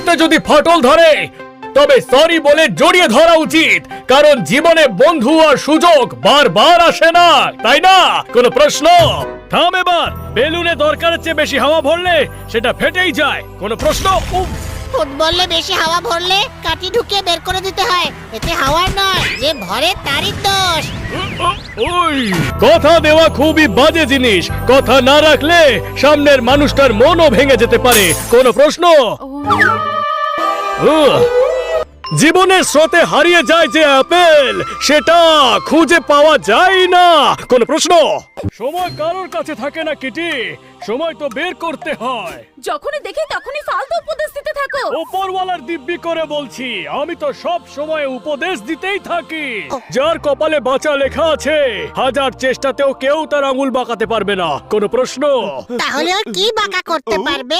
বন্ধুত্বে যদি ফাটল ধরে তবে সরি বলে জড়িয়ে ধরা উচিত, কারণ জীবনে বন্ধু আর সুযোগ বারবার আসে না, তাই না? কোনো প্রশ্ন? থাম এবার। বেলুনে দরকারের চেয়ে বেশি হাওয়া ভরলে সেটা ফেটেই যায়। কোনো প্রশ্ন? ফুটবলে বেশি হাওয়া ভরলে কাঠি ঢুকিয়ে বের করে দিতে হয়। এতে হাওয়ার নয়, যে ভরে তারই দোষ। ওই কথা দেওয়া খুবই বাজে জিনিস। কথা না রাখলে সামনের মানুষটার মনও ভেঙে যেতে পারে। কোনো প্রশ্ন? জীবনের স্রোতে হারিয়ে যায় যে আপেল, সেটা খুঁজে পাওয়া যায় না। কোন প্রশ্ন? সময় কারোর কাছে থাকে না কিটি, সময় তো বের করতে হয়। যখনই দেখি তখনই ফালতু উপদেশ দিতে থাকো। ওপরওয়ালার দিব্যি করে বলছি, আমি তো সব সময় উপদেশ দিতেই থাকি। যার কপালে বাঁচা লেখা আছে, হাজার চেষ্টাতেও কেউ তার আঙুল বাঁকাতে পারবে না। কোন প্রশ্ন? তাহলে ও কি বাঁকা করতে পারবে?